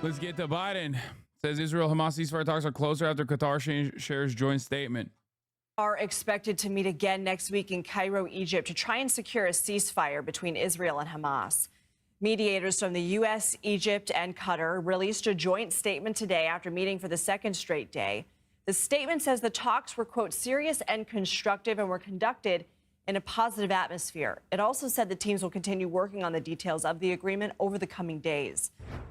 Let's get to Biden. Says Israel-Hamas ceasefire talks are closer after Qatar shares joint statement. Are expected to meet again next week in Cairo, Egypt, to try and secure a ceasefire between Israel and Hamas. Mediators from the U.S., Egypt, and Qatar released a joint statement today after meeting for the second straight day. The statement says the talks were, quote, serious and constructive and were conducted in a positive atmosphere. It also said the teams will continue working on the details of the agreement over the coming days.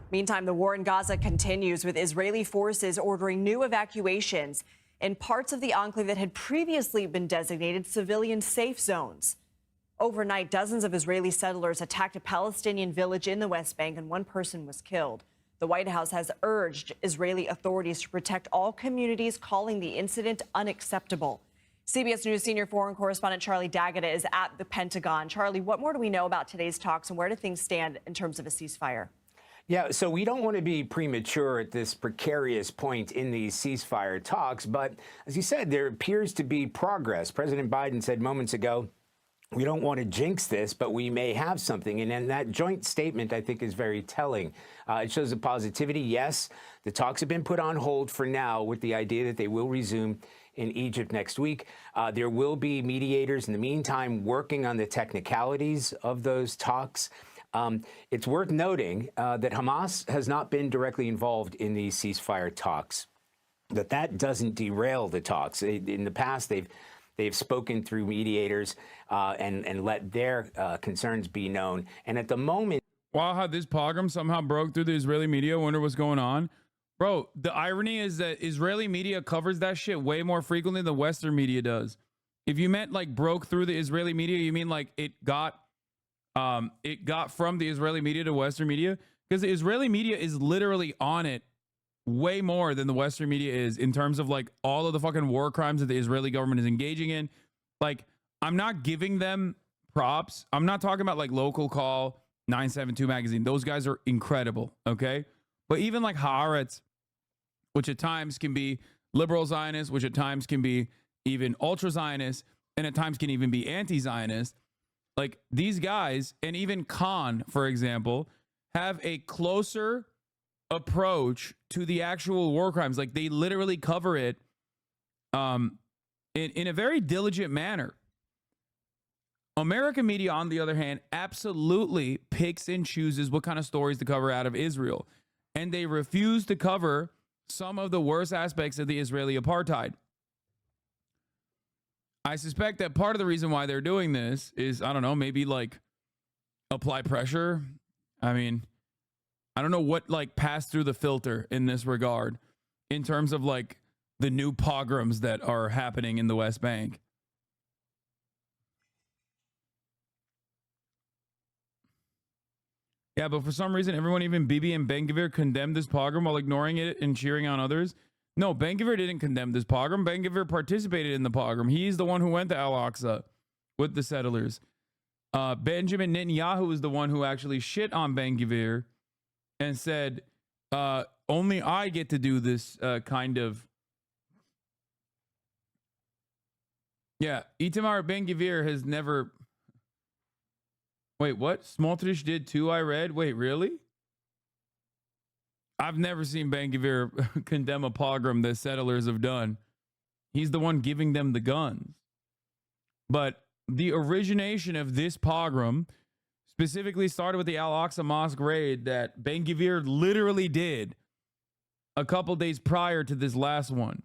Meantime, the war in Gaza continues, with Israeli forces ordering new evacuations in parts of the enclave that had previously been designated civilian safe zones. Overnight, dozens of Israeli settlers attacked a Palestinian village in the West Bank, and one person was killed. The White House has urged Israeli authorities to protect all communities, calling the incident unacceptable. CBS News senior foreign correspondent Charlie D'Agata is at the Pentagon. Charlie, what more do we know about today's talks, and where do things stand in terms of a ceasefire? Yeah, so we don't want to be premature at this precarious point in these ceasefire talks, but as you said, there appears to be progress. President Biden said moments ago, we don't want to jinx this, but we may have something. And then that joint statement, I think, is very telling. It shows a positivity. Yes, the talks have been put on hold for now with the idea that they will resume in Egypt next week. There will be mediators in the meantime working on the technicalities of those talks. It's worth noting that Hamas has not been directly involved in these ceasefire talks, that doesn't derail the talks. In the past, they've spoken through mediators and let their concerns be known. And at the moment, Wow, how this pogrom somehow broke through the Israeli media. Wonder what's going on. Bro, the irony is that Israeli media covers that shit way more frequently than Western media does. If you meant like broke through the Israeli media, you mean like it got from the Israeli media to Western media? Because the Israeli media is literally on it way more than the Western media is in terms of like all of the fucking war crimes that the Israeli government is engaging in. Like, I'm not giving them props. I'm not talking about like Local Call, 972 magazine. Those guys are incredible, okay? But even like Haaretz, which at times can be liberal Zionist, which at times can be even ultra Zionist, and at times can even be anti-Zionist. Like these guys, and even Khan, for example, have a closer approach to the actual war crimes. Like they literally cover it in a very diligent manner. American media, on the other hand, absolutely picks and chooses what kind of stories to cover out of Israel. And they refuse to cover some of the worst aspects of the Israeli apartheid. I suspect that part of the reason why they're doing this is, I don't know, maybe like apply pressure. I mean, I don't know what like passed through the filter in this regard in terms of like the new pogroms that are happening in the West Bank. Yeah, but for some reason, everyone, even Bibi and Ben-Gvir, condemned this pogrom while ignoring it and cheering on others. No, Ben-Gvir didn't condemn this pogrom. Ben-Gvir participated in the pogrom. He's the one who went to Al-Aqsa with the settlers. Benjamin Netanyahu is the one who actually shit on Ben-Gvir and said, only I get to do this kind of... Yeah, Itamar Ben-Gvir has never... Wait, what? Smotrich did too, I read? Wait, really? I've never seen Ben-Gvir condemn a pogrom that settlers have done. He's the one giving them the guns. But the origination of this pogrom specifically started with the Al-Aqsa Mosque raid that Ben-Gvir literally did a couple days prior to this last one.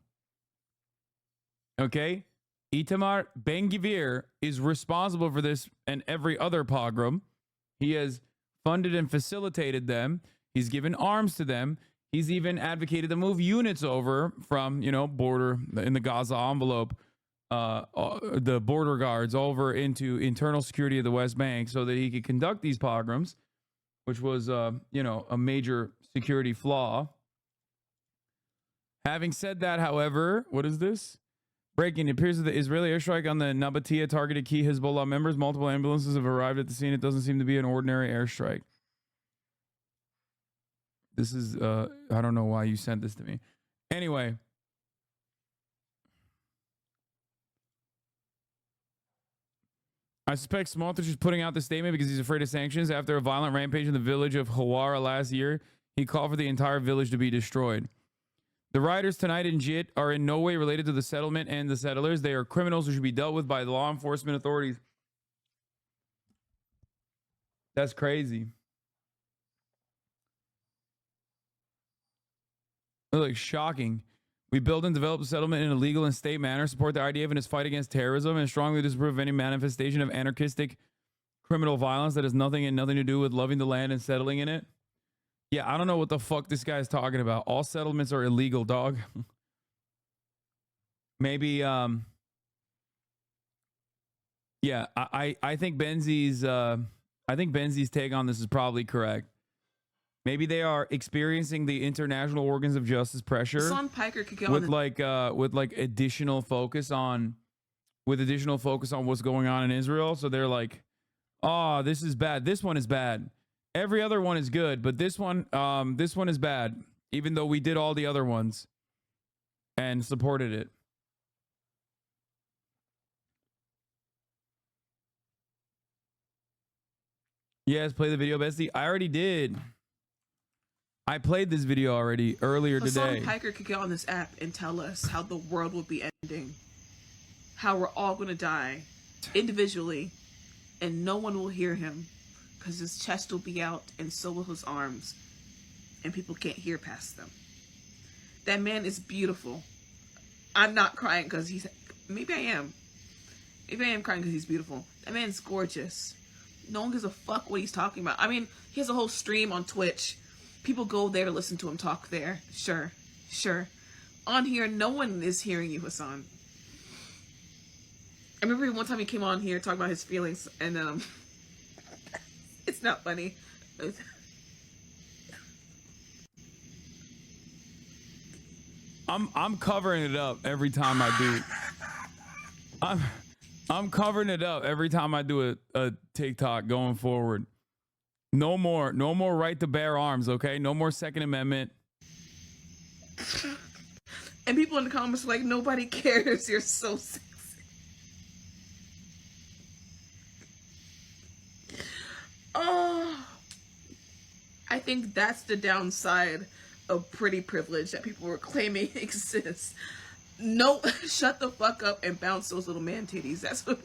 Okay? Itamar Ben-Gvir is responsible for this and every other pogrom. He has funded and facilitated them. He's given arms to them. He's even advocated to move units over from, border in the Gaza envelope, the border guards over into internal security of the West Bank so that he could conduct these pogroms, which was, a major security flaw. Having said that, however, what is this? Breaking. It appears that the Israeli airstrike on the Nabatea targeted key Hezbollah members. Multiple ambulances have arrived at the scene. It doesn't seem to be an ordinary airstrike. This is, I don't know why you sent this to me. Anyway. I suspect Smotrich is putting out the statement because he's afraid of sanctions after a violent rampage in the village of Hawara last year. He called for the entire village to be destroyed. The rioters tonight in JIT are in no way related to the settlement and the settlers. They are criminals who should be dealt with by the law enforcement authorities. That's crazy. Look, shocking. We build and develop a settlement in a legal and state manner, support the IDF in its fight against terrorism, and strongly disapprove any manifestation of anarchistic criminal violence that has nothing to do with loving the land and settling in it. Yeah, I don't know what the fuck this guy's talking about. All settlements are illegal, dog. Maybe, yeah, I think Benzi's take on this is probably correct. Maybe they are experiencing the international organs of justice pressure with additional focus on what's going on in Israel. So they're like, oh, this is bad. This one is bad. Every other one is good, but this one is bad, even though we did all the other ones and supported it. Yes, play the video, Bestie. I already did. I played this video already earlier today. Hassan Piker could get on this app and tell us how the world will be ending, how we're all going to die individually, and no one will hear him because his chest will be out and so will his arms, and people can't hear past them. That man is beautiful. I'm not crying because he's... Maybe I am. Maybe I am crying because he's beautiful. That man's gorgeous. No one gives a fuck what he's talking about. I mean, he has a whole stream on Twitch. People go there to listen to him talk there. Sure. On here, no one is hearing you, Hassan. I remember one time he came on here talking about his feelings, and it's not funny. I'm covering it up every time I do. I'm covering it up every time I do a TikTok going forward. No more right to bear arms, okay? No more Second Amendment. And people in the comments are like, nobody cares. You're so sexy. Oh, I think that's the downside of pretty privilege that people were claiming exists. No, shut the fuck up and bounce those little man titties. That's what.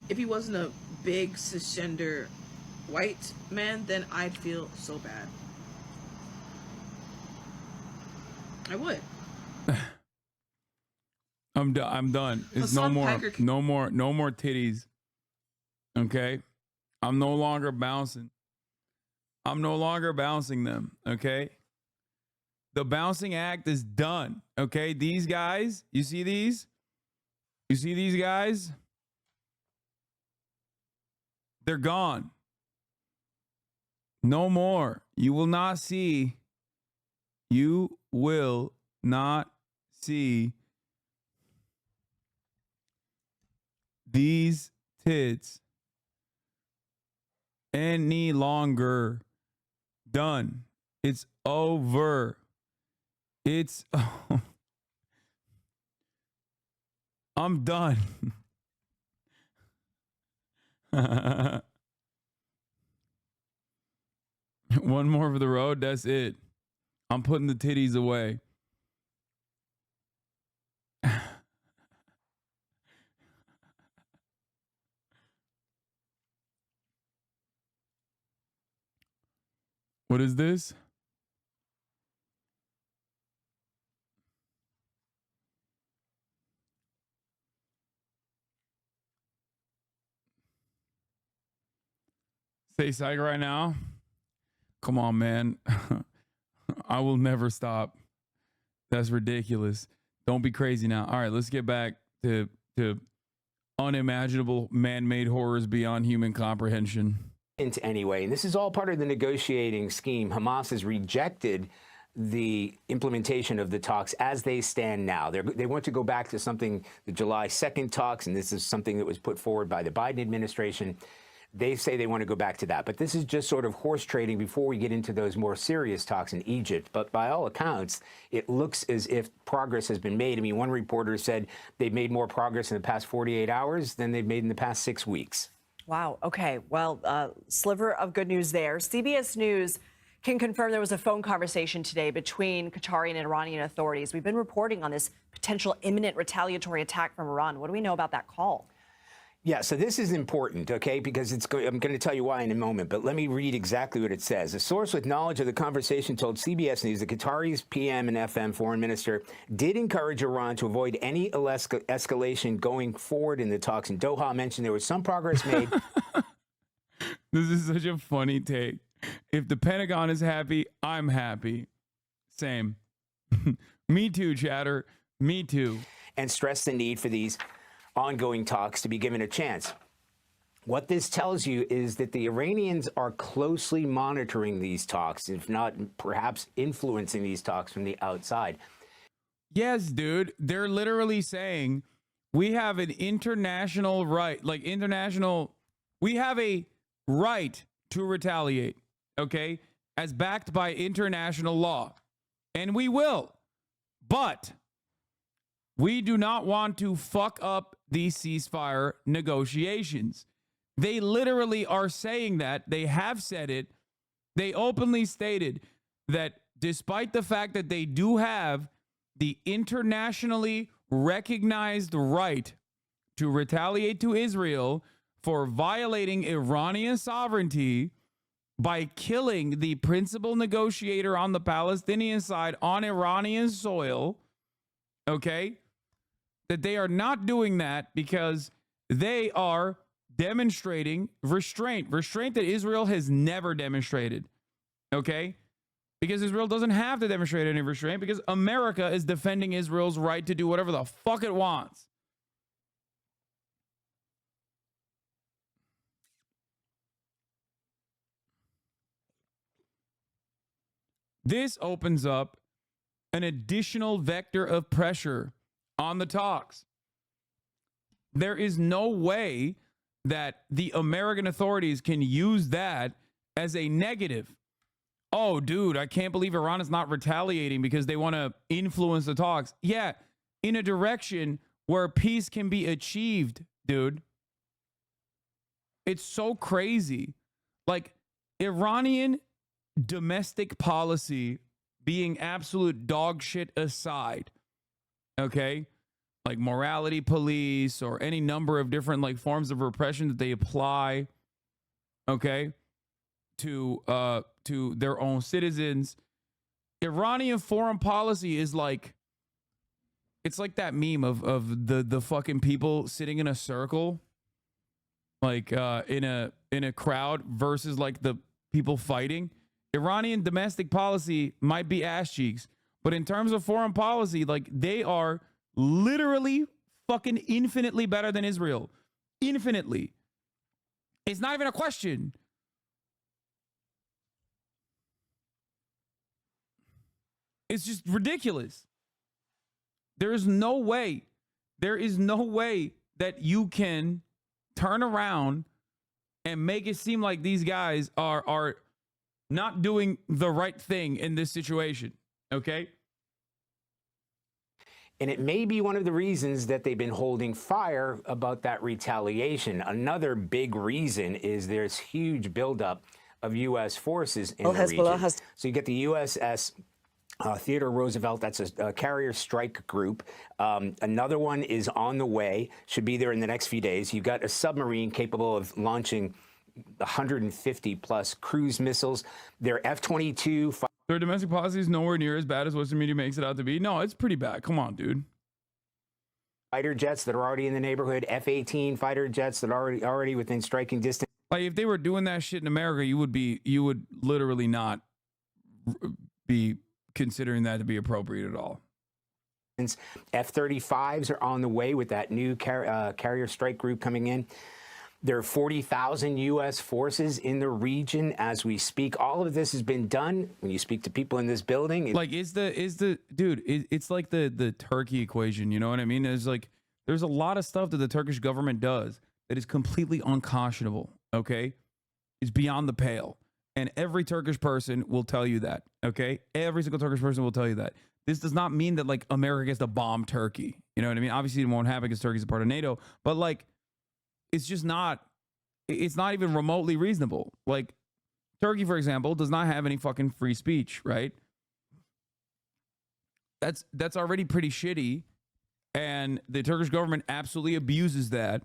If he wasn't a big cisgender white man, then I'd feel so bad. I would. I'm done. It's no more titties. Okay? I'm no longer bouncing them, okay? The bouncing act is done, okay? These guys, you see these? You see these guys? They're gone. No more. You will not see these tits any longer. Done. It's over. I'm done. One more for the road. That's it. I'm putting the titties away. What is this? Say psych right now. Come on, man. I will never stop. That's ridiculous. Don't be crazy now. All right, let's get back to unimaginable man-made horrors beyond human comprehension. Anyway, and this is all part of the negotiating scheme. Hamas has rejected the implementation of the talks as they stand now. They want to go back to something, the July 2nd talks, and this is something that was put forward by the Biden administration. They say they want to go back to that. But this is just sort of horse trading before we get into those more serious talks in Egypt. But by all accounts, it looks as if progress has been made. I mean, one reporter said they've made more progress in the past 48 hours than they've made in the past 6 weeks. Wow. Okay. Well, sliver of good news there. CBS News can confirm there was a phone conversation today between Qatari and Iranian authorities. We've been reporting on this potential imminent retaliatory attack from Iran. What do we know about that call? Yeah, so this is important, okay, because I'm going to tell you why in a moment, but let me read exactly what it says. A source with knowledge of the conversation told CBS News that Qatari's PM and FM foreign minister did encourage Iran to avoid any escalation going forward in the talks in Doha. Mentioned there was some progress made. This is such a funny take. If the Pentagon is happy, I'm happy. Same. Me too, chatter. Me too. And stressed the need for these ongoing talks to be given a chance. What this tells you is that the Iranians are closely monitoring these talks, if not perhaps influencing these talks from the outside. Yes, dude. They're literally saying we have an international right, we have a right to retaliate, okay, as backed by international law. And we will. But we do not want to fuck up these ceasefire negotiations. They literally are saying that. They have said it. They openly stated that despite the fact that they do have the internationally recognized right to retaliate to Israel for violating Iranian sovereignty by killing the principal negotiator on the Palestinian side on Iranian soil, okay, that they are not doing that because they are demonstrating restraint that Israel has never demonstrated, okay? Because Israel doesn't have to demonstrate any restraint because America is defending Israel's right to do whatever the fuck it wants. This opens up an additional vector of pressure on the talks. There is no way that the American authorities can use that as a negative. Oh, dude, I can't believe Iran is not retaliating because they want to influence the talks. Yeah, in a direction where peace can be achieved, dude. It's so crazy. Like, Iranian domestic policy being absolute dog shit aside, okay, like morality police or any number of different like forms of repression that they apply, okay, to their own citizens. Iranian foreign policy is like, it's like that meme of the fucking people sitting in a circle, like in a crowd versus like the people fighting. Iranian domestic policy might be ass cheeks, but in terms of foreign policy, like they are literally fucking infinitely better than Israel. Infinitely. It's not even a question. It's just ridiculous. There is no way that you can turn around and make it seem like these guys are not doing the right thing in this situation, okay? And it may be one of the reasons that they've been holding fire about that retaliation. Another big reason is there's huge buildup of U.S. forces in the region. So you get the USS Theodore Roosevelt, that's a carrier strike group. Another one is on the way, should be there in the next few days. You've got a submarine capable of launching 150 plus cruise missiles. Their F-22. Their domestic policy is nowhere near as bad as Western media makes it out to be. No, it's pretty bad. Come on, dude. Fighter jets that are already in the neighborhood, F-18 fighter jets that are already within striking distance. Like if they were doing that shit in America, you would literally not be considering that to be appropriate at all. F-35s are on the way with that new carrier strike group coming in. There are 40,000 U.S. forces in the region as we speak. All of this has been done. When you speak to people in this building, like it's like the Turkey equation. You know what I mean? There's a lot of stuff that the Turkish government does that is completely unconscionable. Okay, it's beyond the pale, and every Turkish person will tell you that. Okay, every single Turkish person will tell you that. This does not mean that like America gets to bomb Turkey. You know what I mean? Obviously, it won't happen because Turkey's a part of NATO, but like. It's not even remotely reasonable. Like Turkey, for example, does not have any fucking free speech, right? That's already pretty shitty, and the Turkish government absolutely abuses that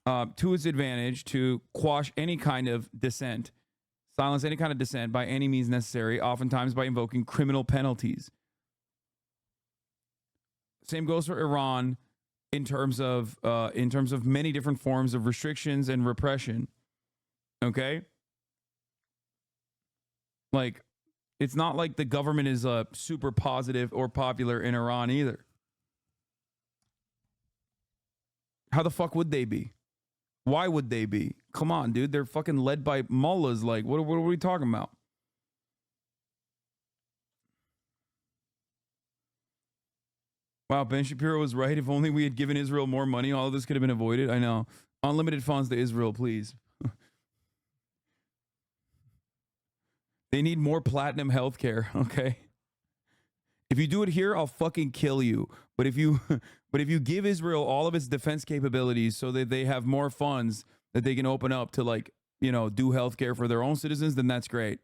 to its advantage to quash any kind of dissent, silence any kind of dissent by any means necessary, oftentimes by invoking criminal penalties. Same goes for Iran in terms of many different forms of restrictions and repression. Okay, like, it's not like the government is super positive or popular in Iran either. How the fuck would they be? Why would they be? Come on, dude. They're fucking led by mullahs. Like, what are we talking about? Wow, Ben Shapiro was right. If only we had given Israel more money, all of this could have been avoided. I know. Unlimited funds to Israel, please. They need more platinum healthcare, okay? If you do it here, I'll fucking kill you. But if you give Israel all of its defense capabilities so that they have more funds that they can open up to, like, you know, do healthcare for their own citizens, then that's great.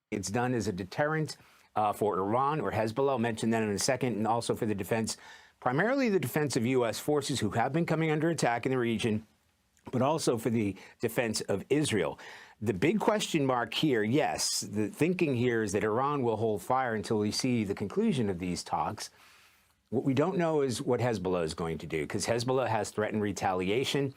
It's done as a deterrent for Iran or Hezbollah. I'll mention that in a second, and also for the defense, primarily the defense of U.S. forces who have been coming under attack in the region, but also for the defense of Israel. The big question mark here, yes, the thinking here is that Iran will hold fire until we see the conclusion of these talks. What we don't know is what Hezbollah is going to do, because Hezbollah has threatened retaliation.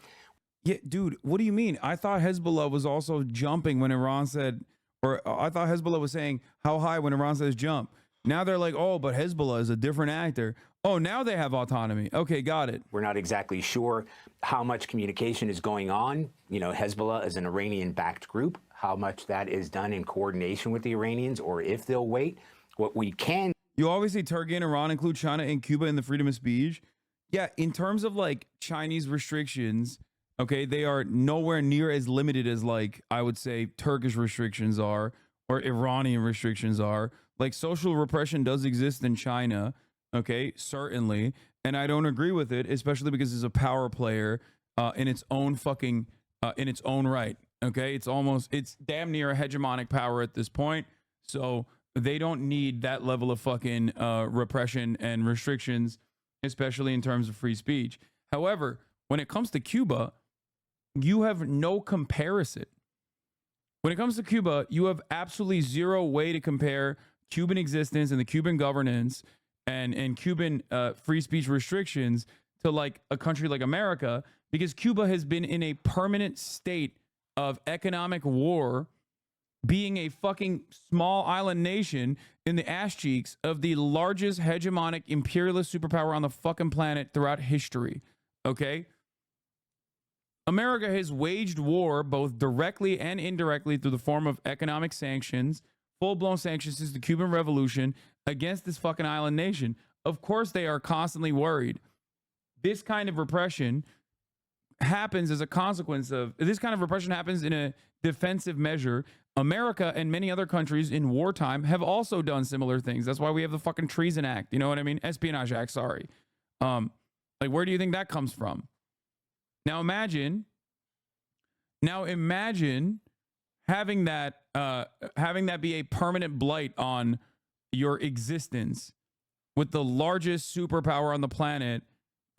Yeah, dude, what do you mean? I thought Hezbollah was also jumping when Iran said, or I thought Hezbollah was saying how high when Iran says jump. Now they're like, oh, but Hezbollah is a different actor. Oh, now they have autonomy. Okay, got it. We're not exactly sure how much communication is going on. You know, Hezbollah is an Iranian-backed group, how much that is done in coordination with the Iranians, or if they'll wait. What we can... You always say Turkey and Iran include China and Cuba in the freedom of speech. Yeah, in terms of, like, Chinese restrictions, okay, they are nowhere near as limited as, like, I would say Turkish restrictions are or Iranian restrictions are. Like, social repression does exist in China. Okay, certainly. And I don't agree with it, especially because it's a power player in its own fucking, in its own right. Okay, it's damn near a hegemonic power at this point. So they don't need that level of fucking repression and restrictions, especially in terms of free speech. However, when it comes to Cuba, you have no comparison. When it comes to Cuba, you have absolutely zero way to compare Cuban existence and the Cuban governance and Cuban free speech restrictions to, like, a country like America, because Cuba has been in a permanent state of economic war, being a fucking small island nation in the ass cheeks of the largest hegemonic imperialist superpower on the fucking planet throughout history. Okay? America has waged war both directly and indirectly through the form of economic sanctions, full-blown sanctions since the Cuban Revolution, against this fucking island nation. Of course they are constantly worried. This kind of repression happens as a consequence of, this kind of repression happens in a defensive measure. America and many other countries in wartime have also done similar things. That's why we have the fucking Treason Act. You know what I mean? Espionage Act, sorry. Like, where do you think that comes from? Now imagine having that be a permanent blight on your existence, with the largest superpower on the planet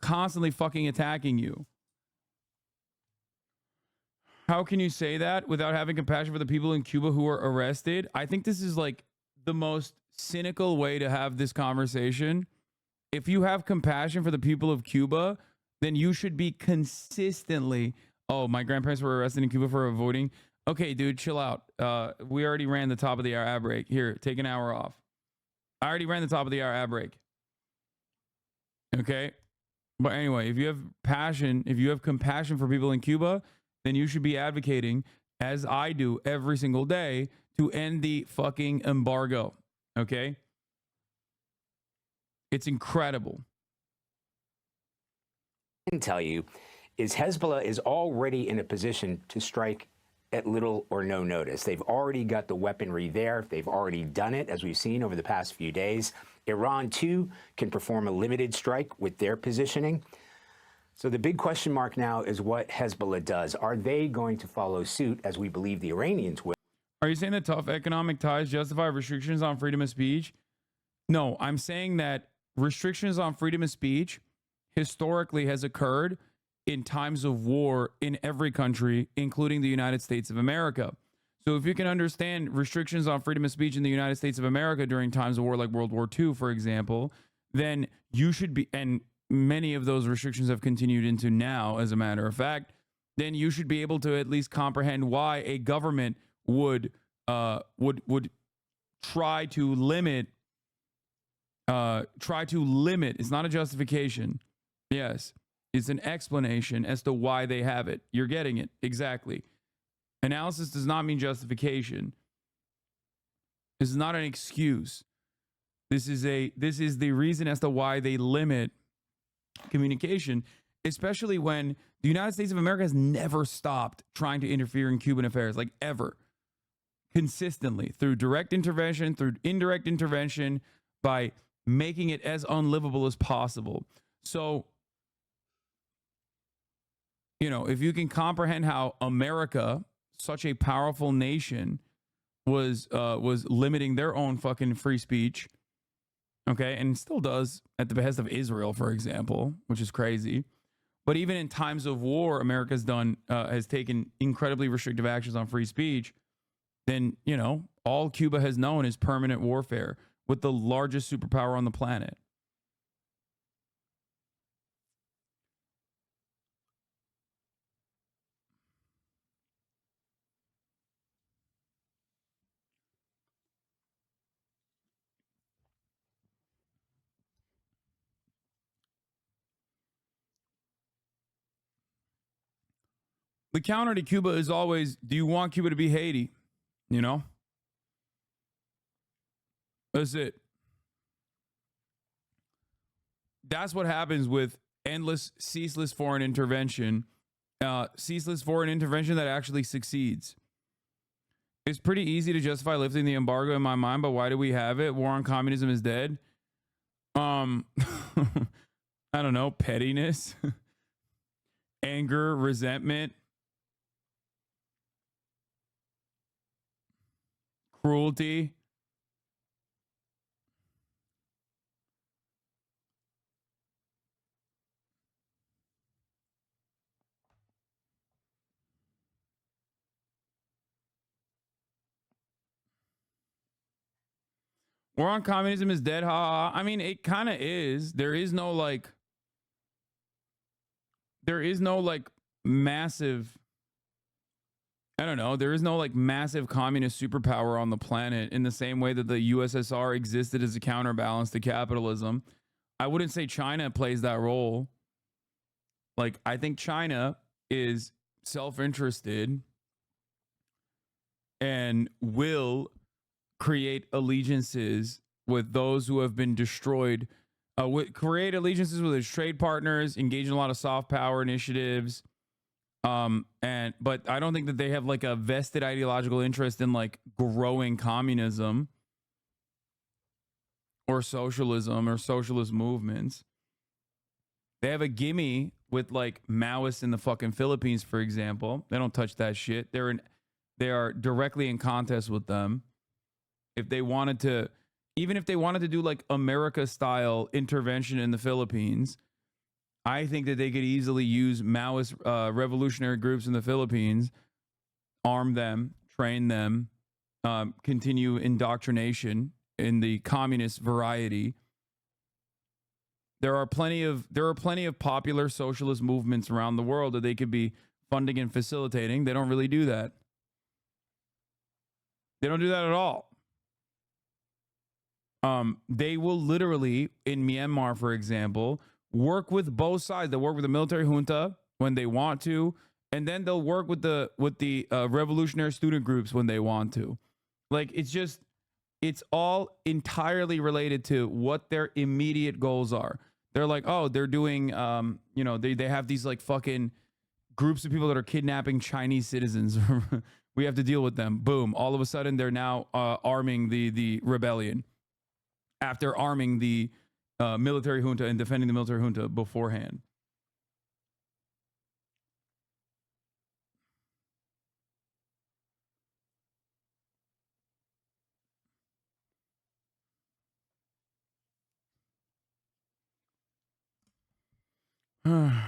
constantly fucking attacking you. How can you say that without having compassion for the people in Cuba who are arrested? I think this is, like, the most cynical way to have this conversation. If you have compassion for the people of Cuba, then you should be consistently, oh, my grandparents were arrested in Cuba for avoiding. Okay, dude, chill out. We already ran the top of the hour ad break. Here, take an hour off. I already ran the top of the hour ad break. Okay? But anyway, if you have passion, if you have compassion for people in Cuba, then you should be advocating, as I do every single day, to end the fucking embargo. Okay? It's incredible. I can tell you is Hezbollah is already in a position to strike at little or no notice. They've already got the weaponry there. They've already done it, as we've seen over the past few days. Iran, too, can perform a limited strike with their positioning. So the big question mark now is what Hezbollah does. Are they going to follow suit, as we believe the Iranians will? Are you saying that tough economic ties justify restrictions on freedom of speech? No, I'm saying that restrictions on freedom of speech historically has occurred in times of war in every country, including the United States of America. So if you can understand restrictions on freedom of speech in the United States of America during times of war like World War II, for example, then you should be, and many of those restrictions have continued into now, as a matter of fact, then you should be able to at least comprehend why a government would try to limit. It's not a justification. Yes, it's an explanation as to why they have it. You're getting it exactly. Analysis does not mean justification. This is not an excuse. This is the reason as to why they limit communication, especially when the United States of America has never stopped trying to interfere in Cuban affairs, like ever. Consistently, through direct intervention, through indirect intervention, by making it as unlivable as possible. So, you know, if you can comprehend how America, such a powerful nation, was limiting their own fucking free speech, okay, and still does at the behest of Israel, for example, which is crazy. But even in times of war, America's has taken incredibly restrictive actions on free speech. Then, you know, all Cuba has known is permanent warfare with the largest superpower on the planet. The counter to Cuba is always, do you want Cuba to be Haiti? You know? That's it. That's what happens with endless, ceaseless foreign intervention. Ceaseless foreign intervention that actually succeeds. It's pretty easy to justify lifting the embargo in my mind, but why do we have it? War on communism is dead. I don't know, pettiness, anger, resentment, cruelty. War on communism is dead. Ha ha. I mean, it kind of is. There is no massive, I don't know. There is no like massive communist superpower on the planet in the same way that the USSR existed as a counterbalance to capitalism. I wouldn't say China plays that role. Like, I think China is self-interested and will create allegiances with those who have been destroyed, create allegiances with its trade partners, engage in a lot of soft power initiatives. But I don't think that they have like a vested ideological interest in like growing communism or socialism or socialist movements. They have a gimme with like Maoists in the fucking Philippines, for example. They don't touch that shit. They are directly in contest with them. If they wanted to, even if they wanted to do like America style intervention in the Philippines, I think that they could easily use Maoist revolutionary groups in the Philippines, arm them, train them, continue indoctrination in the communist variety. There are plenty of popular socialist movements around the world that they could be funding and facilitating. They don't really do that. They don't do that at all. They will literally, in Myanmar, for example, work with both sides. They'll work with the military junta when they want to, and then they'll work with the revolutionary student groups when they want to. Like, it's all entirely related to what their immediate goals are. They're like, oh, they're doing, they have these like fucking groups of people that are kidnapping Chinese citizens. We have to deal with them. Boom. All of a sudden, they're now arming the rebellion after arming the military junta and defending the military junta beforehand. My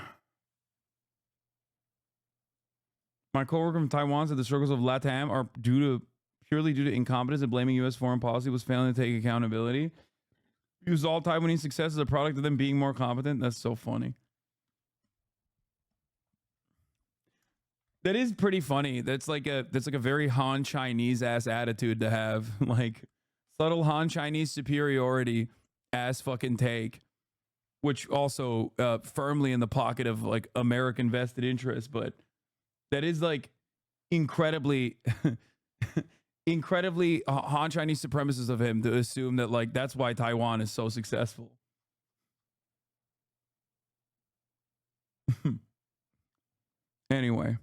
coworker from Taiwan said the struggles of LATAM are purely due to incompetence and blaming U.S. foreign policy was failing to take accountability. Use all Taiwanese success as a product of them being more competent. That's so funny. That is pretty funny. That's like a very Han Chinese ass attitude to have. Like subtle Han Chinese superiority ass fucking take, which also firmly in the pocket of like American vested interest, but that is like incredibly incredibly Han Chinese supremacist of him to assume that like that's why Taiwan is so successful. Anyway.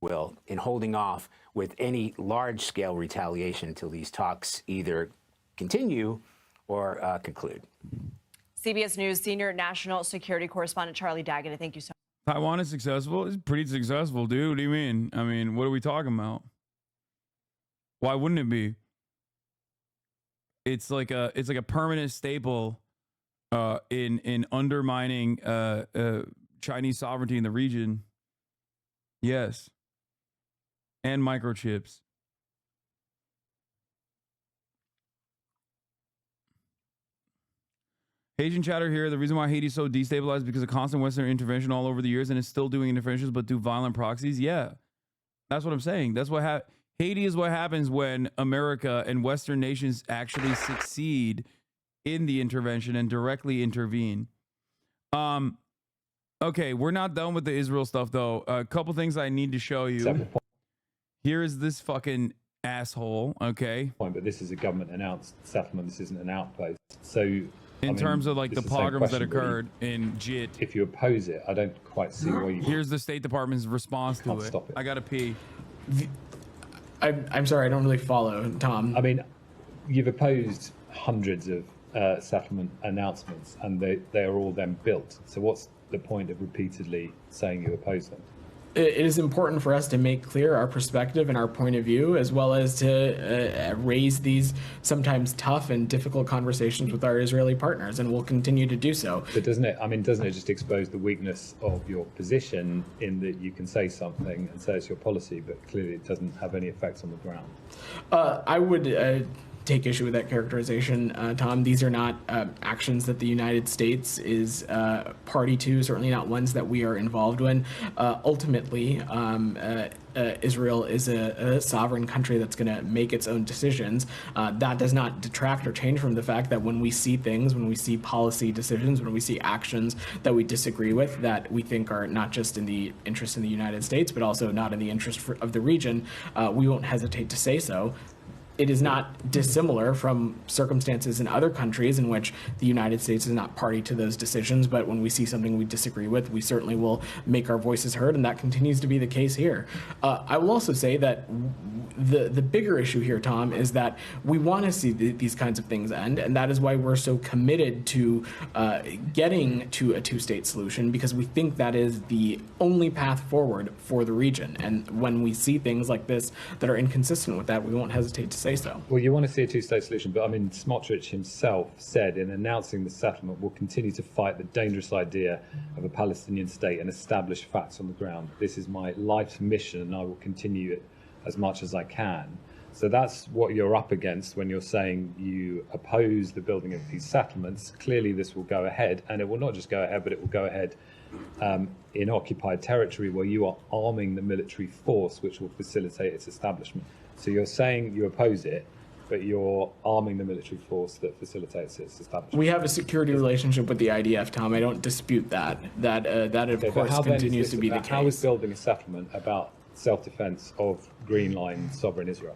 Will in holding off with any large-scale retaliation until these talks either continue or conclude. CBS News senior national security correspondent Charlie Daggett, thank you so much. Taiwan is successful? It's pretty successful, dude. What do you mean? I mean, what are we talking about? Why wouldn't it be? It's like a permanent staple in undermining Chinese sovereignty in the region. Yes. And microchips. Haitian chatter here. The reason why Haiti is so destabilized is because of constant Western intervention all over the years, and it's still doing interventions, but do violent proxies. Yeah, that's what I'm saying. That's what Haiti is what happens when America and Western nations actually succeed in the intervention and directly intervene. Okay, we're not done with the Israel stuff though. A couple things I need to show you. Here is this fucking asshole. Okay. But this is a government announced settlement. This isn't an outpost. So. In terms of like the pogroms that occurred in JIT. If you oppose it, I don't quite see why you. Here's the State Department's response to it. Stop it. I gotta pee. I'm sorry, I don't really follow, Tom. I mean, you've opposed hundreds of settlement announcements, and they are all then built. So what's the point of repeatedly saying you oppose them? It is important for us to make clear our perspective and our point of view, as well as to raise these sometimes tough and difficult conversations with our Israeli partners, and we'll continue to do so. But doesn't it just expose the weakness of your position in that you can say something and say it's your policy, but clearly it doesn't have any effects on the ground? I would take issue with that characterization, Tom. These are not actions that the United States is party to, certainly not ones that we are involved in. Ultimately, Israel is a sovereign country that's going to make its own decisions. That does not detract or change from the fact that when we see things, when we see policy decisions, when we see actions that we disagree with, that we think are not just in the interest of the United States, but also not in the interest of the region, we won't hesitate to say so. It is not dissimilar from circumstances in other countries in which the United States is not party to those decisions, but when we see something we disagree with, we certainly will make our voices heard, and that continues to be the case here. I will also say that the bigger issue here, Tom, is that we want to see these kinds of things end, and that is why we're so committed to getting to a two-state solution, because we think that is the only path forward for the region. And when we see things like this that are inconsistent with that, we won't hesitate to say so. Well, you want to see a two-state solution, but I mean, Smotrich himself said in announcing the settlement, we'll continue to fight the dangerous idea of a Palestinian state and establish facts on the ground. This is my life's mission, and I will continue it as much as I can. So that's what you're up against when you're saying you oppose the building of these settlements. Clearly, this will go ahead, and it will not just go ahead, but it will go ahead in occupied territory where you are arming the military force, which will facilitate its establishment. So you're saying you oppose it, but you're arming the military force that facilitates its establishment. We have a security relationship with the IDF, Tom. I don't dispute that. That of course continues to be the case. How is building a settlement about self-defense of Green Line sovereign Israel?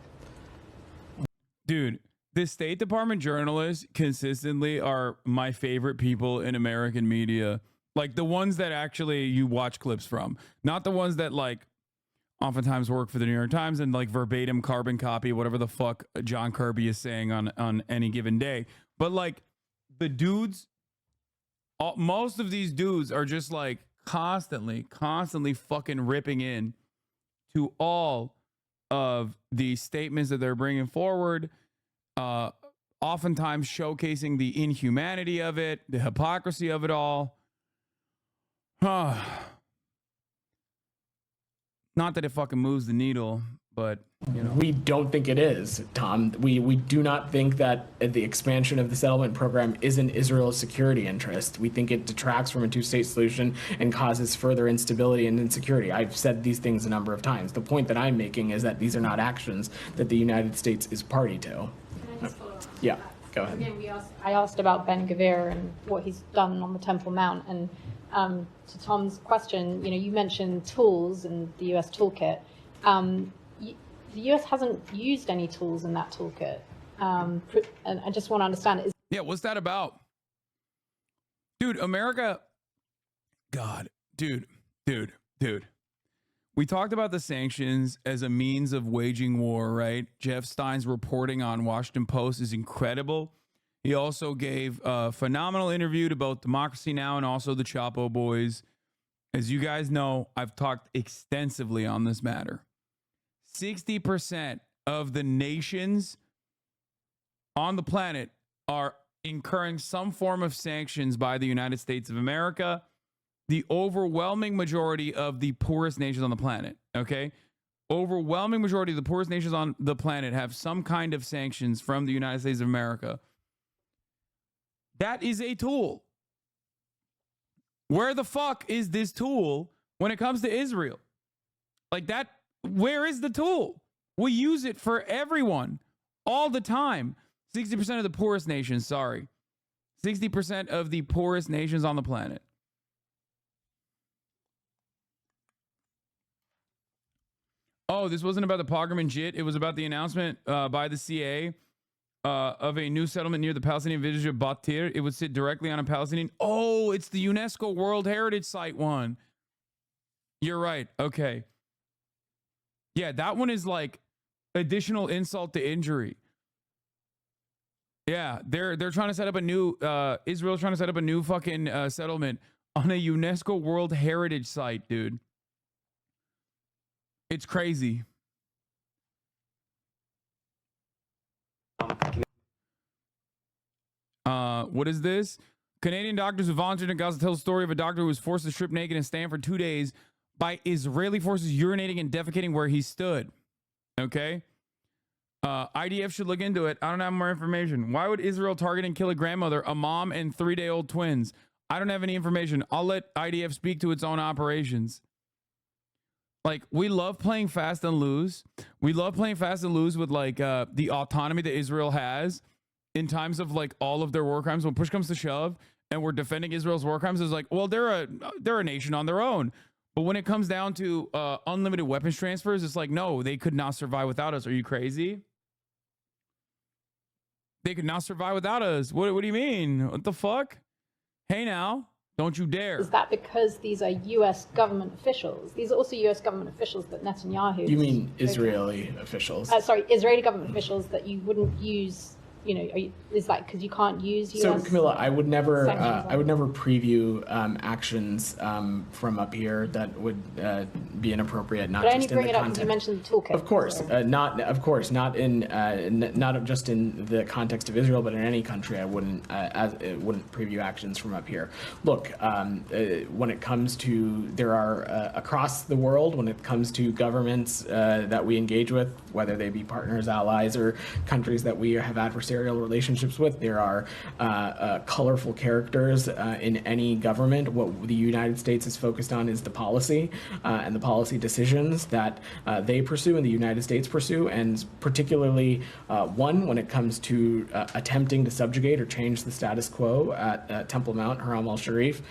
Dude, the State Department journalists consistently are my favorite people in American media. Like the ones that actually you watch clips from, not the ones that like oftentimes work for the New York Times and like verbatim carbon copy whatever the fuck John Kirby is saying on any given day. But like the dudes, most of these dudes are just like constantly fucking ripping in to all of the statements that they're bringing forward, oftentimes showcasing the inhumanity of it, the hypocrisy of it all. Not that it fucking moves the needle, but you know. We don't think it is, Tom. We do not think that the expansion of the settlement program is in Israel's security interest. We think it detracts from a two-state solution and causes further instability and insecurity. I've said these things a number of times. The point that I'm making is that these are not actions that the United States is party to. Can I just follow up? Yeah, go ahead. Again, I asked about Ben Gvir and what he's done on the Temple Mount, and to Tom's question, you mentioned tools and the U.S. toolkit. The U.S. hasn't used any tools in that toolkit, and I just want to understand. Yeah, what's that about? Dude, America, God, dude. We talked about the sanctions as a means of waging war, right? Jeff Stein's reporting on Washington Post is incredible. He also gave a phenomenal interview to both Democracy Now! And also the Chapo Boys. As you guys know, I've talked extensively on this matter. 60% of the nations on the planet are incurring some form of sanctions by the United States of America. The overwhelming majority of the poorest nations on the planet, okay? Overwhelming majority of the poorest nations on the planet have some kind of sanctions from the United States of America. That is a tool. Where the fuck is this tool when it comes to Israel? Like that, where is the tool? We use it for everyone all the time. 60% of the poorest nations, 60% of the poorest nations on the planet. Oh, this wasn't about the pogrom and JIT. It was about the announcement by the CA of a new settlement near the Palestinian village of Batir. It would sit directly on a Palestinian. Oh, it's the UNESCO World Heritage Site one. You're right. Okay. Yeah, that one is like additional insult to injury. Yeah, they're trying to set up a new Israel's trying to set up a new fucking settlement on a UNESCO World Heritage Site, dude. It's crazy. What is this? Canadian doctors who volunteered in Gaza tell the story of a doctor who was forced to strip naked and stand for 2 days by Israeli forces urinating and defecating where he stood. Okay? IDF should look into it. I don't have more information. Why would Israel target and kill a grandmother, a mom, and 3-day-old twins? I don't have any information. I'll let IDF speak to its own operations. Like, we love playing fast and lose. We love playing fast and lose with, like, the autonomy that Israel has in times of, like, all of their war crimes. When push comes to shove and we're defending Israel's war crimes, it's like, well, they're a nation on their own. But when it comes down to unlimited weapons transfers, it's like, no, they could not survive without us. Are you crazy? They could not survive without us. What do you mean? What the fuck? Hey, now. Don't you dare. Is that because these are U.S. government officials? These are also U.S. government officials that Netanyahu... You mean Israeli officials? Sorry, Israeli government officials that you wouldn't use... is that because you can't use U.S. So Camilla, I would never sanctions preview actions from up here that would be inappropriate. Not but I just only bring in it the up because you context. mentioned the toolkit. Of course, not just in the context of Israel, but in any country. I wouldn't preview actions from up here. Look, when it comes to there are across the world, when it comes to governments that we engage with, whether they be partners, allies, or countries that we have adversarial relationships with, there are colorful characters in any government. What the United States is focused on is the policy and the policy decisions that they pursue and the United States pursue, and particularly when it comes to attempting to subjugate or change the status quo at Temple Mount, Haram al-Sharif,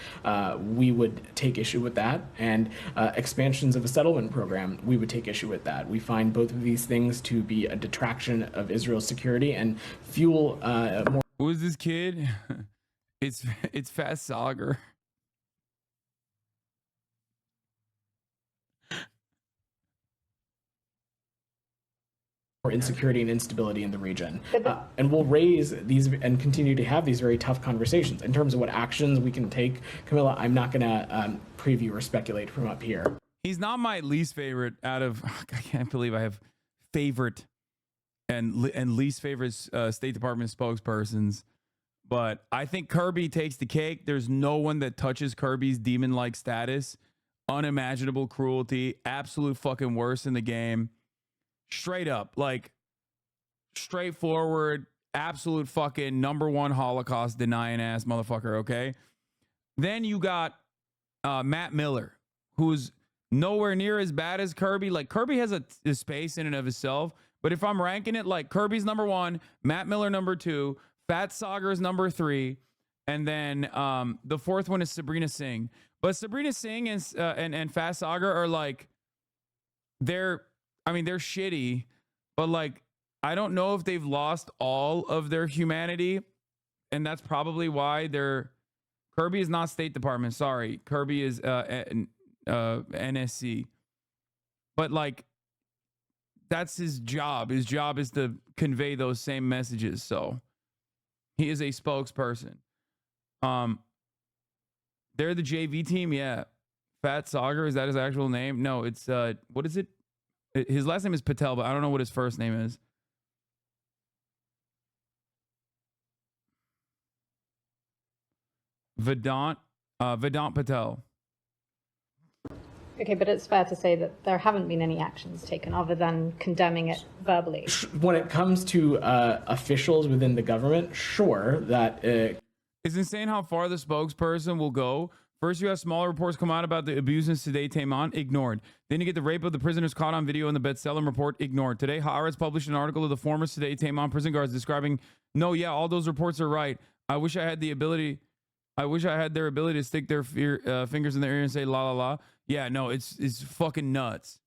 we would take issue with that, and expansions of a settlement program, we would take issue with that. We find both of these things to be a detraction of Israel's security and fuel more. Who is this kid? It's Fast Sagar. Insecurity and instability in the region, and we'll raise these and continue to have these very tough conversations. In terms of what actions we can take, Camilla, I'm not going to preview or speculate from up here. He's not my least favorite out of... I can't believe I have favorite and least favorite State Department spokespersons. But I think Kirby takes the cake. There's no one that touches Kirby's demon-like status. Unimaginable cruelty, absolute fucking worst in the game. Straight up, like straightforward, absolute fucking #1 Holocaust denying ass motherfucker, okay? Then you got Matt Miller, who's nowhere near as bad as Kirby. Like, Kirby has a space in and of itself, but if I'm ranking it, like, Kirby's #1, Matt Miller #2, Fat Sagar is #3, and then the fourth one is Sabrina Singh. But Sabrina Singh and Fat Sagar are like, they're shitty, but like, I don't know if they've lost all of their humanity, and that's probably why Kirby is not State Department. Sorry, Kirby is NSC. But like, that's his job. His job is to convey those same messages. So he is a spokesperson. They're the JV team, yeah. Fat Sagar, is that his actual name? No, it's what is it? His last name is Patel, but I don't know what his first name is. Vedant Patel. Okay, but it's fair to say that there haven't been any actions taken other than condemning it verbally. When it comes to officials within the government, sure, that... It's insane how far the spokesperson will go. First, you have smaller reports come out about the abuse in Sideh Tayman, ignored. Then you get the rape of the prisoners caught on video in the B'Tselem report, ignored. Today, Haaretz published an article of the former Sideh Tayman prison guards describing, no, yeah, all those reports are right. I wish I had their ability to stick their fingers in their ear and say la la la. Yeah, no, it's fucking nuts.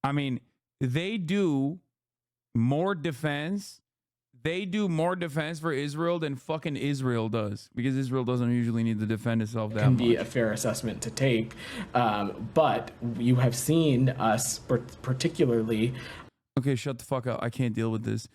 I mean, they do more defense for Israel than fucking Israel does, because Israel doesn't usually need to defend itself that much. Can be a fair assessment to take, but you have seen us particularly. Okay, shut the fuck up. I can't deal with this.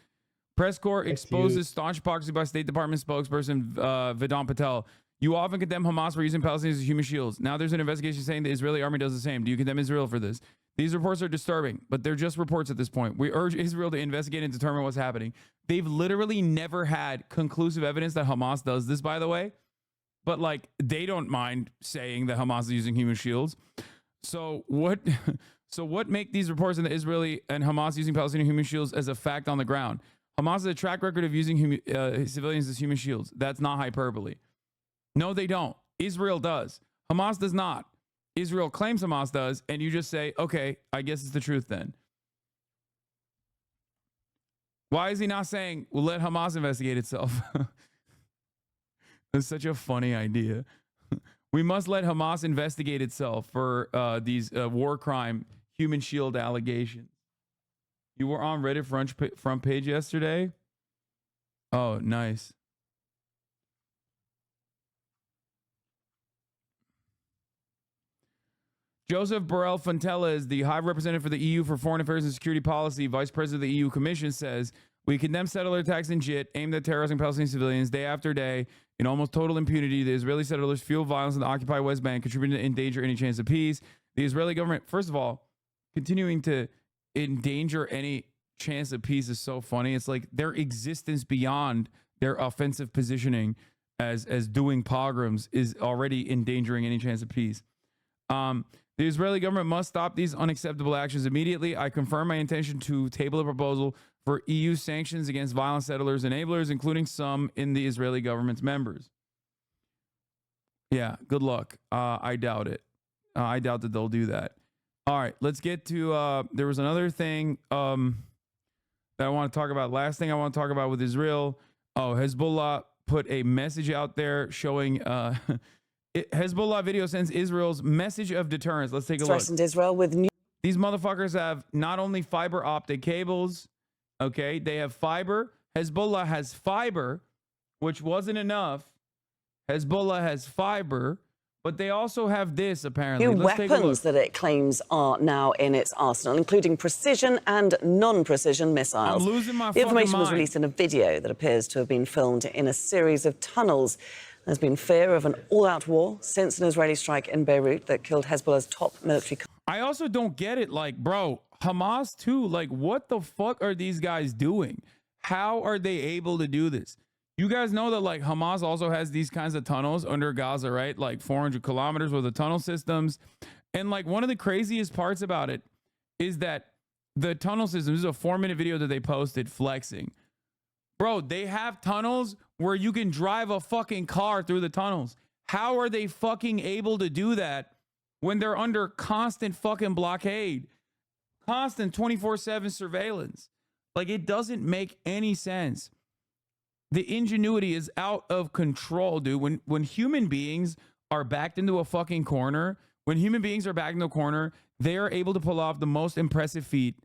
Press corps exposes staunch hypocrisy by State Department spokesperson Vedant Patel. You often condemn Hamas for using Palestinians as human shields. Now there's an investigation saying the Israeli army does the same. Do you condemn Israel for this? These reports are disturbing, but they're just reports at this point. We urge Israel to investigate and determine what's happening. They've literally never had conclusive evidence that Hamas does this, by the way. But like, they don't mind saying that Hamas is using human shields. So what make these reports in the Israeli and Hamas using Palestinian human shields as a fact on the ground? Hamas has a track record of using civilians as human shields. That's not hyperbole. No, they don't. Israel does. Hamas does not. Israel claims Hamas does, and you just say, okay, I guess it's the truth then. Why is he not saying, well, let Hamas investigate itself? That's such a funny idea. We must let Hamas investigate itself for these war crime human shield allegations. You were on Reddit front page yesterday? Oh, nice. Joseph Borrell Fontella is the High Representative for the EU for Foreign Affairs and Security Policy, Vice President of the EU Commission, says, we condemn settler attacks in JIT aimed at terrorizing Palestinian civilians day after day in almost total impunity. The Israeli settlers fuel violence in the occupied West Bank, contributing to endanger any chance of peace. The Israeli government, first of all, continuing to endanger any chance of peace is so funny. It's like their existence beyond their offensive positioning as doing pogroms is already endangering any chance of peace. The Israeli government must stop these unacceptable actions immediately. I confirm my intention to table a proposal for EU sanctions against violent settlers enablers, including some in the Israeli government's members. Yeah, good luck. I doubt it. I doubt that they'll do that. All right, let's get to, there was another thing that I want to talk about. Last thing I want to talk about with Israel. Oh, Hezbollah put a message out there showing, Hezbollah video sends Israel's message of deterrence. Let's take a look. Threatened Israel with new. These motherfuckers have not only fiber optic cables, okay, they have fiber. Hezbollah has fiber, which wasn't enough. Hezbollah has fiber, but they also have this, apparently. New weapons that it claims are now in its arsenal, including precision and non-precision missiles. I'm losing my The information was mind. released in a video that appears to have been filmed in a series of tunnels. There's been fear of an all-out war since an Israeli strike in Beirut that killed Hezbollah's top military. I also don't get it. Like, bro, Hamas too. Like, what the fuck are these guys doing? How are they able to do this? You guys know that like Hamas also has these kinds of tunnels under Gaza, right? Like 400 kilometers worth of tunnel systems. And like one of the craziest parts about it is that the tunnel system, this is a 4-minute video that they posted flexing. Bro, they have tunnels where you can drive a fucking car through the tunnels. How are they fucking able to do that when they're under constant fucking blockade? Constant 24/7 surveillance. Like, it doesn't make any sense. The ingenuity is out of control, dude. When human beings are backed into a fucking corner, when human beings are backed into a corner, they are able to pull off the most impressive feats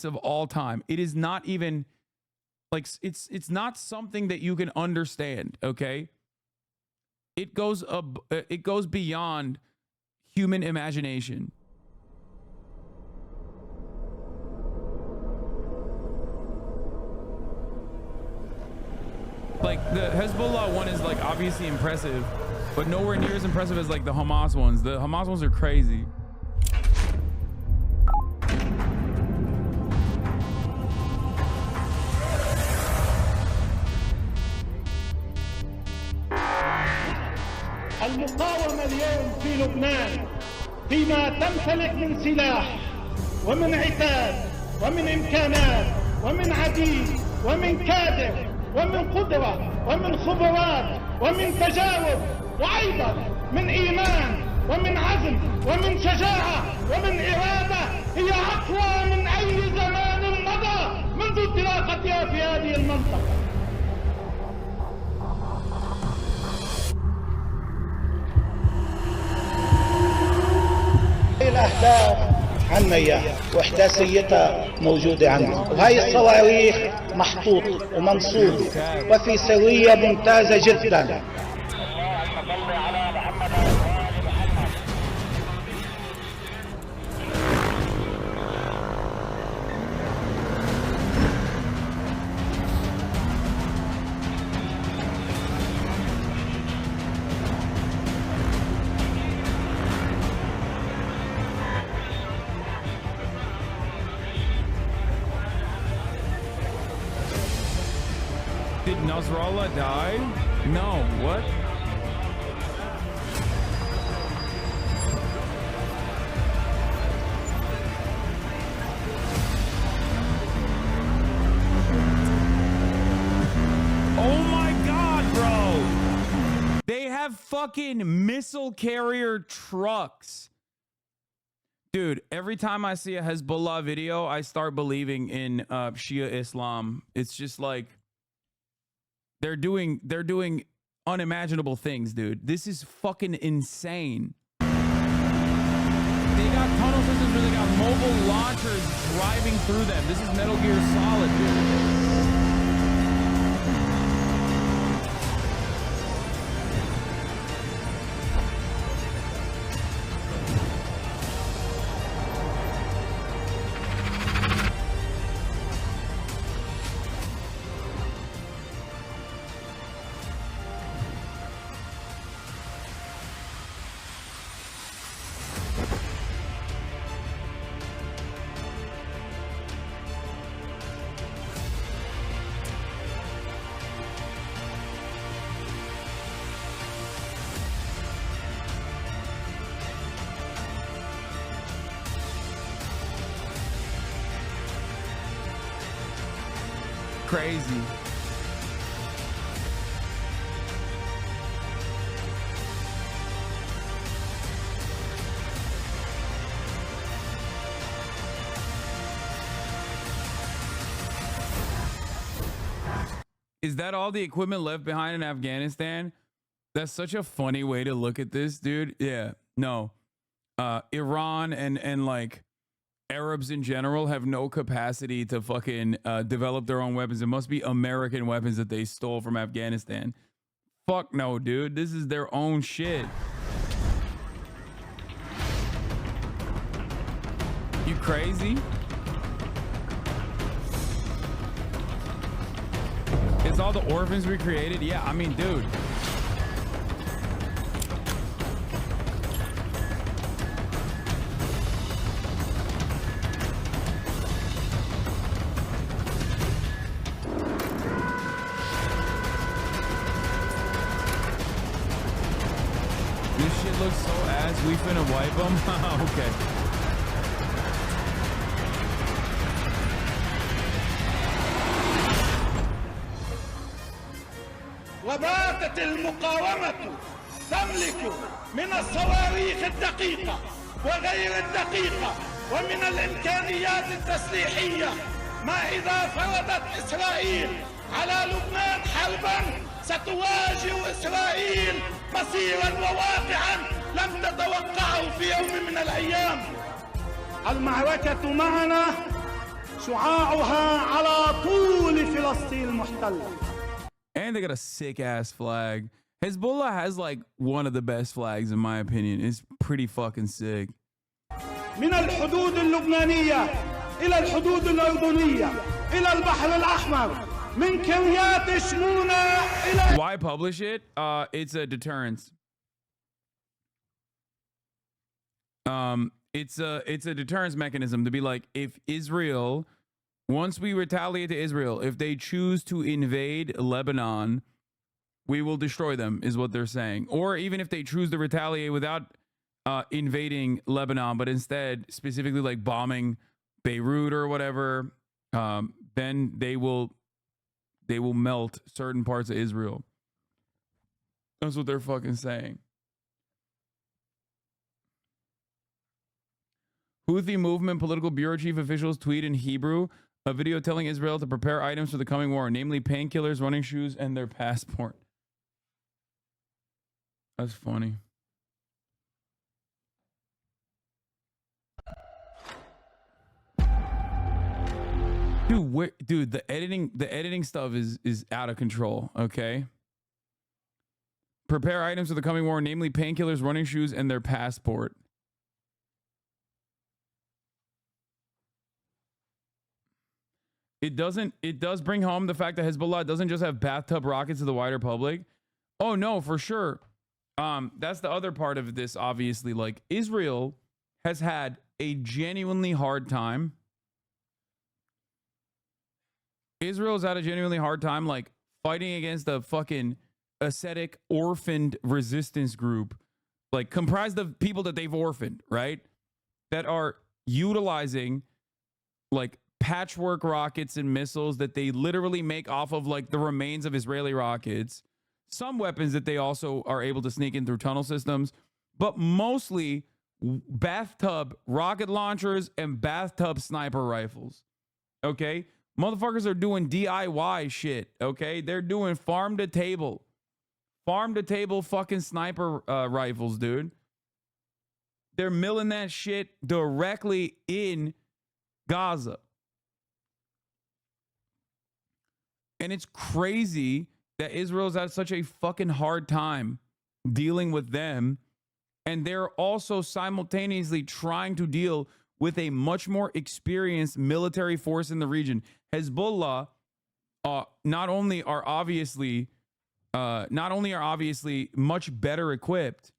of all time. It is not even like it's not something that you can understand. Okay, it goes beyond human imagination. Like the Hezbollah one is like obviously impressive, but nowhere near as impressive as like the Hamas ones. The Hamas ones are crazy. المقاومة اليوم في لبنان فيما تمتلك من سلاح ومن عتاد ومن إمكانات ومن عديد ومن كادر ومن قدرة ومن خبرات ومن تجاوب وأيضا من إيمان ومن عزم ومن شجاعة ومن إرادة هي أقوى من أي زمان مضى منذ انطلاقتها في هذه المنطقة. الأهداف عنا إياها وإحداثيتها موجودة عنا، وهي الصواريخ محطوط ومنصوب وفي سرية ممتازة جدا. Did Nasrallah die? No, what? Oh my God, bro. They have fucking missile carrier trucks. Dude, every time I see a Hezbollah video, I start believing in Shia Islam. It's just like they're doing unimaginable things, dude. This is fucking insane. They got tunnel systems where they got mobile launchers driving through them. This is Metal Gear Solid, dude. Crazy. Is that all the equipment left behind in Afghanistan? That's such a funny way to look at this, dude. Yeah, no. Iran and like Arabs in general have no capacity to fucking develop their own weapons. It must be American weapons that they stole from Afghanistan. Fuck no, dude. This is their own shit. You crazy? It's all the orphans we created? Yeah, I mean, dude. shit looks so ass. We finna wipe them. Okay. وباتت المقاومة تملك من الصواريخ الدقيقة وغير الدقيقة ومن الإمكانيات التسليحية ما إذا فرضت إسرائيل على لبنان حربا ستواجه إسرائيل مصيرا وواقعا لم تتوقعه في يوم من الأيام. المعركة معنا شعاعها على طول فلسطين المحتلة. And they got a sick ass flag. Hezbollah has like one of the best flags in my opinion. It's pretty fucking sick. من الحدود اللبنانية إلى الحدود الأردنية إلى البحر الأحمر من كريات شمونة إلى. Why publish it? It's a deterrence. It's a deterrence mechanism to be like, if Israel, once we retaliate to Israel, if they choose to invade Lebanon, we will destroy them, is what they're saying. Or even if they choose to retaliate without invading Lebanon, but instead specifically like bombing Beirut or whatever, then they will melt certain parts of Israel. That's what they're fucking saying. Houthi movement political bureau chief officials tweet in Hebrew a video telling Israel to prepare items for the coming war, namely painkillers, running shoes, and their passport. That's funny. Dude, the editing stuff is out of control, okay? Prepare items for the coming war, namely painkillers, running shoes, and their passport. It does bring home the fact that Hezbollah doesn't just have bathtub rockets to the wider public. Oh no, for sure. That's the other part of this, obviously. Like, Israel has had a genuinely hard time. Israel's had a genuinely hard time, like, fighting against a fucking ascetic, orphaned resistance group, like, comprised of people that they've orphaned, right? That are utilizing, like, patchwork rockets and missiles that they literally make off of, like, the remains of Israeli rockets. Some weapons that they also are able to sneak in through tunnel systems, but mostly bathtub rocket launchers and bathtub sniper rifles. Okay? Motherfuckers are doing DIY shit, okay? They're doing farm to table fucking sniper rifles, dude. They're milling that shit directly in Gaza. And it's crazy that Israel's had such a fucking hard time dealing with them. And they're also simultaneously trying to deal with a much more experienced military force in the region. Hezbollah not only are obviously much better equipped,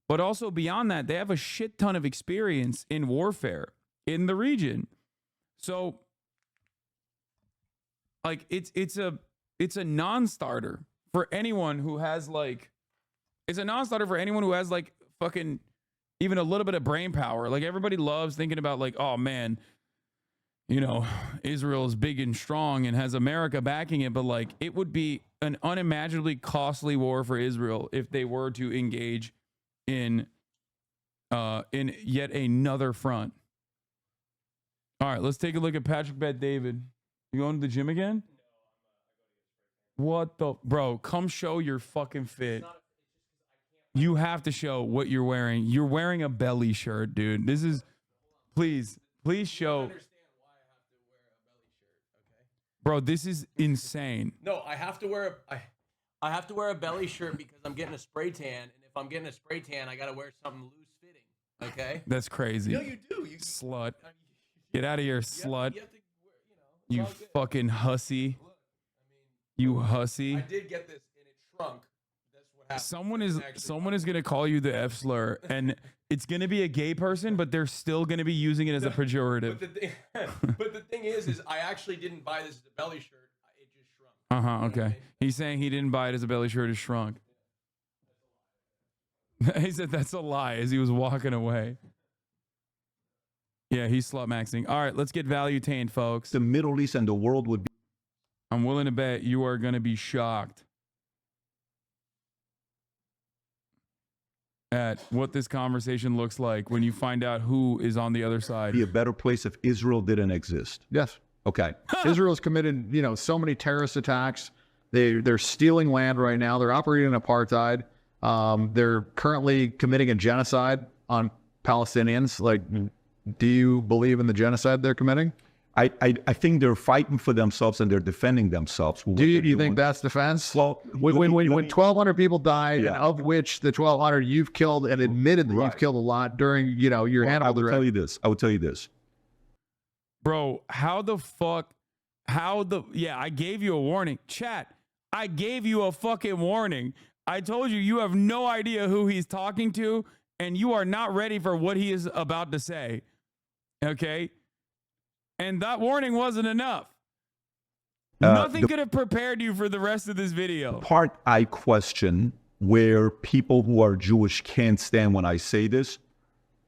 but also beyond that, they have a shit ton of experience in warfare in the region. So, like, it's a non-starter for anyone who has like fucking even a little bit of brain power. Like, everybody loves thinking about, like, oh man, you know, Israel is big and strong and has America backing it, but like, it would be an unimaginably costly war for Israel if they were to engage in yet another front. All right, let's take a look at Patrick Bet David. You going to the gym again? What the bro? Come show your fucking fit. You have to show what you're wearing. You're wearing a belly shirt, dude. This is please show. Bro, this is insane. No, I have to wear a belly shirt because I'm getting a spray tan, and if I'm getting a spray tan, I gotta wear something loose fitting. Okay. That's crazy. No, you do. You slut. Get out of here, slut. You have to, you fucking hussy. Look, you hussy. I did get this and it shrunk. That's what happened. Someone is gonna call you the F slur, and it's gonna be a gay person, but they're still gonna be using it as a pejorative. But the thing is I actually didn't buy this as a belly shirt. It just shrunk. Okay. He's saying he didn't buy it as a belly shirt. It shrunk. He said that's a lie as he was walking away. Yeah, he's slut maxing. All right, let's get value-tained, folks. The Middle East and the world would be. I'm willing to bet you are going to be shocked at what this conversation looks like when you find out who is on the other side. Be a better place if Israel didn't exist. Yes. Okay. Israel's committed, so many terrorist attacks. They're stealing land right now. They're operating apartheid. They're currently committing a genocide on Palestinians. Like, do you believe in the genocide they're committing? I think they're fighting for themselves and they're defending themselves. Do you think that's defense? Well, when 1,200 people died, and of which the 1,200 you've killed and admitted that you've killed a lot during, your Hannibal. I will tell you this. Bro, I gave you a warning. Chat, I gave you a fucking warning. I told you have no idea who he's talking to, and you are not ready for what he is about to say. Okay? And that warning wasn't enough. Nothing could have prepared you for the rest of this video. Part I question where people who are Jewish can't stand when I say this.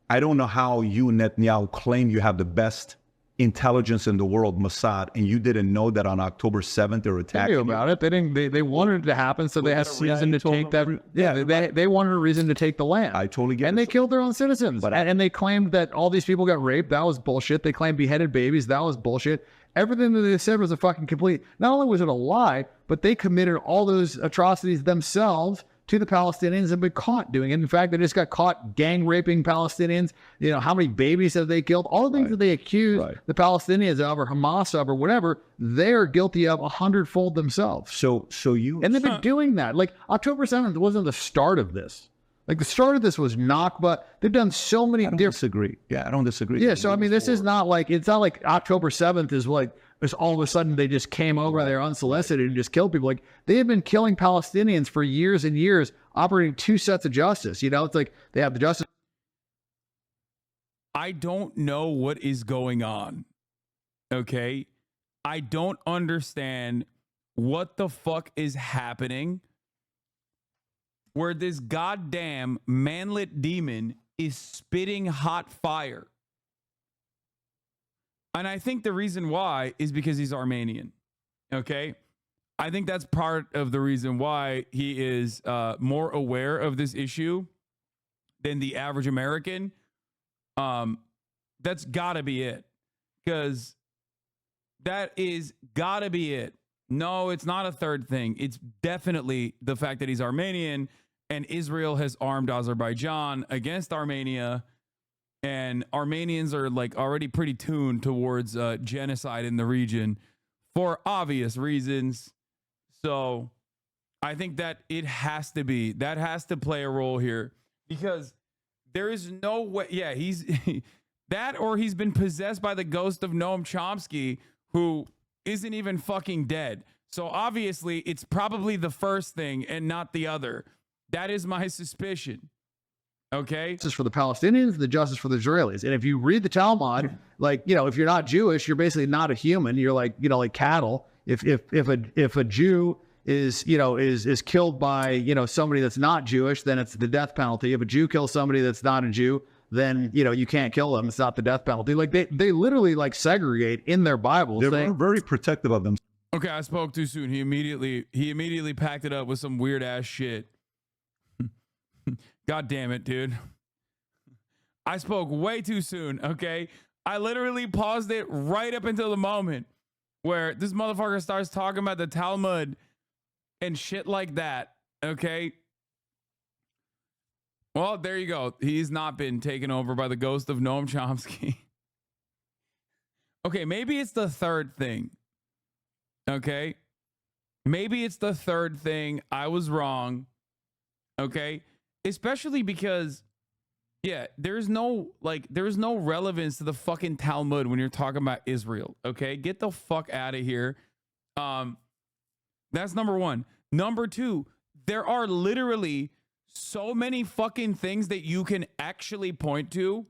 I don't know how you, Netanyahu, claim you have the best intelligence in the world, Mossad, and you didn't know that on October 7th they're attacking. They knew about it. They didn't. They wanted it to happen, so they had a reason to take that. Yeah, they wanted a reason to take the land. I totally get it. And they killed their own citizens. And they claimed that all these people got raped. That was bullshit. They claimed beheaded babies. That was bullshit. Everything that they said was a fucking complete. Not only was it a lie, but they committed all those atrocities themselves to the Palestinians and been caught doing it. In fact, they just got caught gang raping Palestinians. How many babies have they killed? All the things that they accuse the Palestinians of or Hamas of or whatever, they're guilty of 100-fold themselves. So and they've been doing that. Like October 7th wasn't the start of this. Like the start of this was Nakba. They've done so many different. Disagree. Yeah, I don't disagree. Yeah, so I mean, this is not like, it's not like October 7th is like, it's all of a sudden they just came over there unsolicited and just killed people. Like they have been killing Palestinians for years and years, operating two sets of justice. It's like they have the justice. I don't know what is going on. Okay? I don't understand what the fuck is happening where this goddamn manlet demon is spitting hot fire. And I think the reason why is because he's Armenian. Okay? I think that's part of the reason why he is more aware of this issue than the average American. That's gotta be it. Because that is gotta be it. No, it's not a third thing. It's definitely the fact that he's Armenian and Israel has armed Azerbaijan against Armenia. And Armenians are like already pretty tuned towards genocide in the region for obvious reasons. So I think that that has to play a role here because there is no way. Yeah, he's that or he's been possessed by the ghost of Noam Chomsky, who isn't even fucking dead. So obviously it's probably the first thing and not the other. That is my suspicion. Okay. Justice for the Palestinians, the justice for the Israelis. And if you read the Talmud, like, if you're not Jewish, you're basically not a human. You're like, like cattle. If a Jew is killed by, somebody that's not Jewish, then it's the death penalty. If a Jew kills somebody that's not a Jew, then, you can't kill them. It's not the death penalty. Like they literally like segregate in their Bibles. They're very protective of them. Okay. I spoke too soon. He immediately packed it up with some weird ass shit. God damn it, dude. I spoke way too soon, okay? I literally paused it right up until the moment where this motherfucker starts talking about the Talmud and shit like that, okay? Well, there you go. He's not been taken over by the ghost of Noam Chomsky. Okay, maybe it's the third thing, okay? Maybe it's the third thing. I was wrong, okay? Especially because, there's no relevance to the fucking Talmud when you're talking about Israel. Okay, get the fuck out of here. That's number one. Number two, there are literally so many fucking things that you can actually point to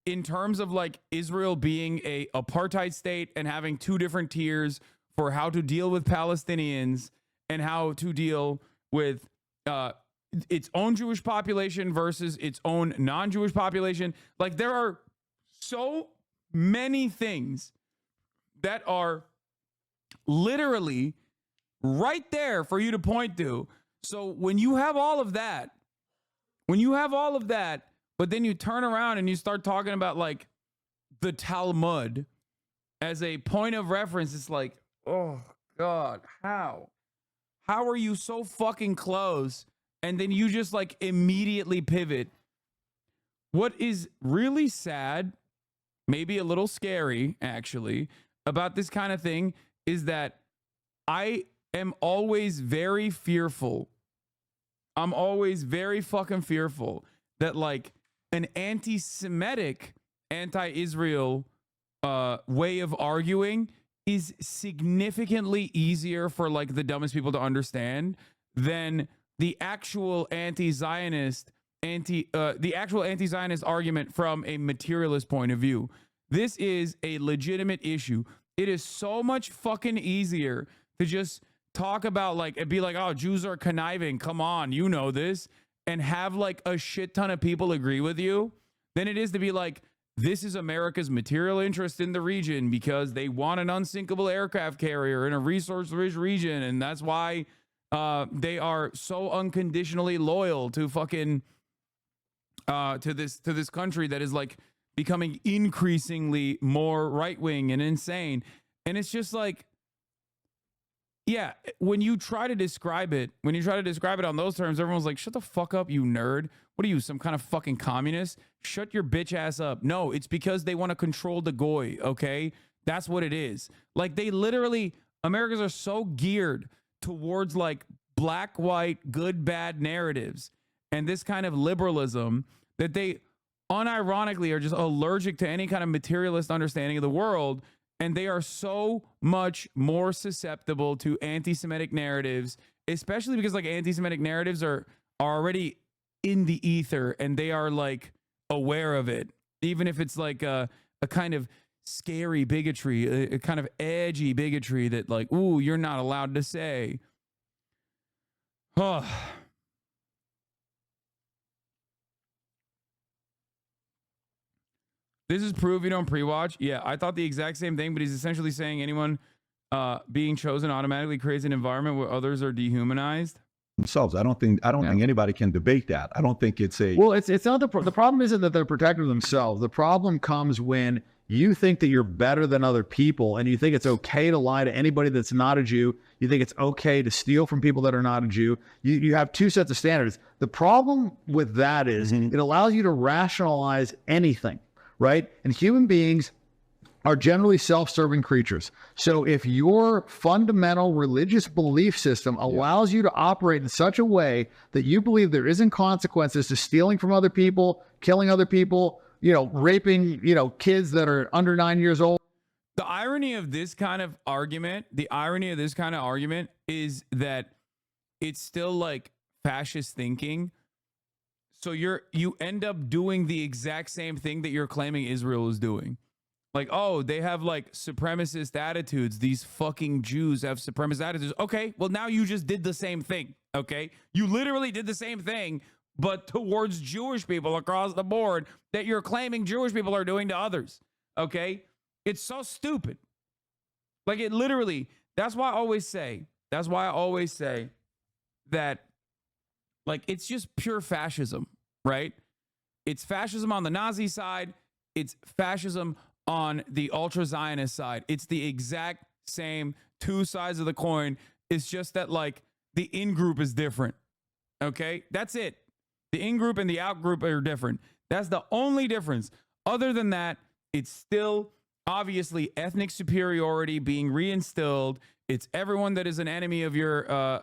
in terms of like Israel being a apartheid state and having two different tiers for how to deal with Palestinians and how to deal with its own Jewish population versus its own non-Jewish population. Like, there are so many things that are literally right there for you to point to. So when you have all of that, but then you turn around and you start talking about like the Talmud as a point of reference, it's like, oh God, how are you so fucking close? And then you just like immediately pivot. What is really sad, maybe a little scary actually, about this kind of thing is that I am always very fearful. I'm always very fucking fearful that like an anti-Semitic, anti-Israel way of arguing is significantly easier for like the dumbest people to understand than the actual anti-Zionist argument from a materialist point of view. This is a legitimate issue. It is so much fucking easier to just talk about like, and be like, oh, Jews are conniving. Come on, you know this. And have like a shit ton of people agree with you than it is to be like, this is America's material interest in the region because they want an unsinkable aircraft carrier in a resource-rich region. And that's why they are so unconditionally loyal to fucking to this country that is like becoming increasingly more right-wing and insane. And it's just like, yeah, when you try to describe it on those terms, everyone's like, shut the fuck up, you nerd. What are you, some kind of fucking communist? Shut your bitch ass up. No, it's because they want to control the goy, okay? That's what it is. Like, they literally, Americans are so geared towards like black, white, good, bad narratives and this kind of liberalism that they unironically are just allergic to any kind of materialist understanding of the world. And they are so much more susceptible to anti-Semitic narratives, especially because like anti-Semitic narratives are already in the ether and they are like aware of it, even if it's like a kind of scary bigotry, a kind of edgy bigotry that like, ooh, you're not allowed to say. Oh. This is proof you don't pre-watch. Yeah, I thought the exact same thing, but he's essentially saying anyone being chosen automatically creates an environment where others are dehumanized. Themselves. I don't think anybody can debate that. I don't think it's a... Well, it's not the problem isn't that they're protecting themselves. The problem comes when you think that you're better than other people and you think it's okay to lie to anybody that's not a Jew. You think it's okay to steal from people that are not a Jew. You have two sets of standards. The problem with that is it allows you to rationalize anything. Right? And human beings are generally self-serving creatures. So if your fundamental religious belief system allows you to operate in such a way that you believe there isn't consequences to stealing from other people, killing other people, raping, kids that are under 9 years old. The irony of this kind of argument is that it's still like fascist thinking. So you end up doing the exact same thing that you're claiming Israel is doing. Like, oh, they have like supremacist attitudes. These fucking Jews have supremacist attitudes. Okay, well now you just did the same thing, okay? You literally did the same thing, but towards Jewish people across the board that you're claiming Jewish people are doing to others, okay? It's so stupid. Like, it literally, that's why I always say that like, it's just pure fascism, right? It's fascism on the Nazi side. It's fascism on the ultra-Zionist side. It's the exact same two sides of the coin. It's just that, like, the in-group is different, okay? That's it. The in-group and the out-group are different. That's the only difference. Other than that, it's still obviously ethnic superiority being reinstilled. It's everyone that is an enemy of your,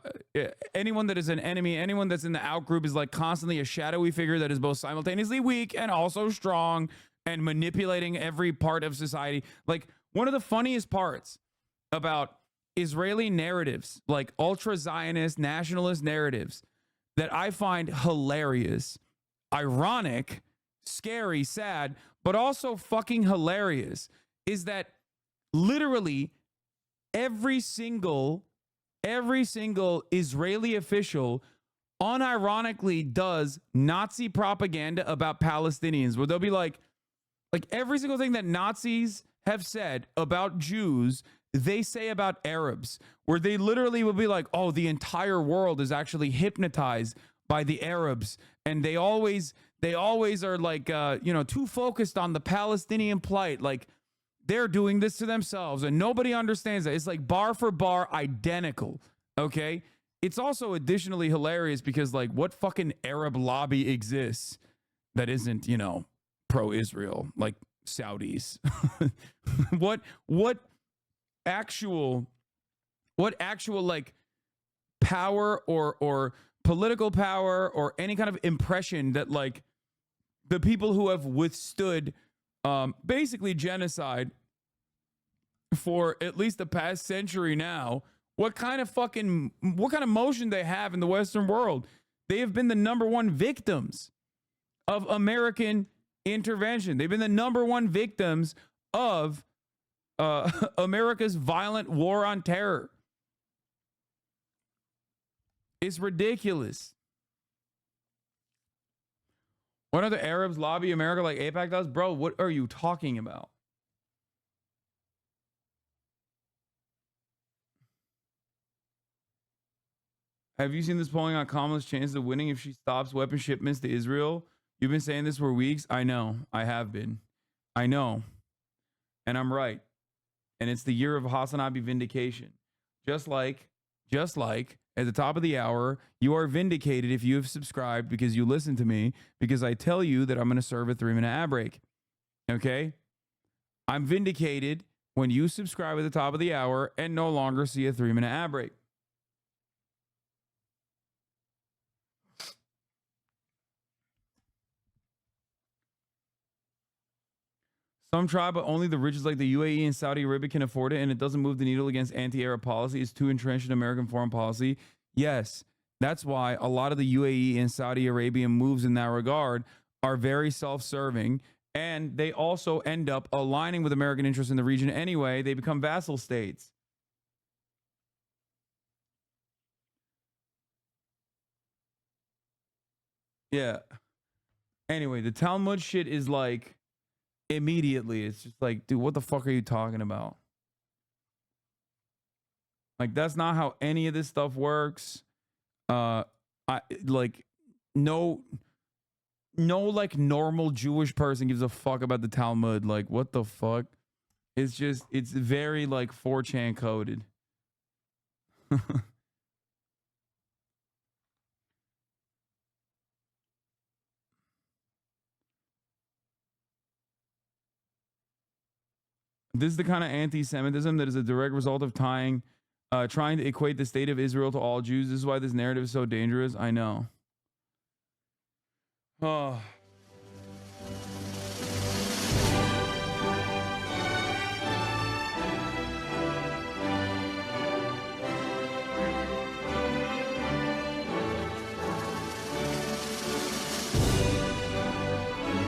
anyone that is an enemy, anyone that's in the out group is like constantly a shadowy figure that is both simultaneously weak and also strong and manipulating every part of society. Like, one of the funniest parts about Israeli narratives, like ultra-Zionist nationalist narratives that I find hilarious, ironic, scary, sad, but also fucking hilarious, is that literally every single Israeli official unironically does Nazi propaganda about Palestinians, where they'll be like every single thing that Nazis have said about Jews, they say about Arabs, where they literally will be like, oh, the entire world is actually hypnotized by the Arabs. And they always are like, too focused on the Palestinian plight. Like they're doing this to themselves and nobody understands that. It's like bar for bar identical. Okay. It's also additionally hilarious because like what fucking Arab lobby exists that isn't, pro-Israel, like Saudis? what actual like power or political power or any kind of impression that like the people who have withstood basically genocide for at least the past century now, what kind of motion they have in the Western world? They have been the number one victims of American intervention. They've been the number one victims of America's violent war on terror. It's ridiculous. What other Arabs lobby America like AIPAC does? Bro, what are you talking about? Have you seen this polling on Kamala's chances of winning if she stops weapon shipments to Israel? You've been saying this for weeks. I know. I have been. I know. And I'm right. And it's the year of HasanAbi vindication. Just like at the top of the hour, you are vindicated if you have subscribed because you listen to me, because I tell you that I'm going to serve a 3-minute ad break. Okay? I'm vindicated when you subscribe at the top of the hour and no longer see a 3-minute ad break. Some try, but only the rich like the UAE and Saudi Arabia can afford it, and it doesn't move the needle against anti-Arab policy. It's too entrenched in American foreign policy. Yes, that's why a lot of the UAE and Saudi Arabian moves in that regard are very self-serving, and they also end up aligning with American interests in the region anyway. They become vassal states. Yeah. Anyway, the Talmud shit is like... immediately it's just like, dude, what the fuck are you talking about? Like, that's not how any of this stuff works. No like normal Jewish person gives a fuck about the Talmud. Like, what the fuck? It's very like 4chan coded. This is the kind of anti-Semitism that is a direct result of trying to equate the state of Israel to all Jews. This is why this narrative is so dangerous. I know. Oh.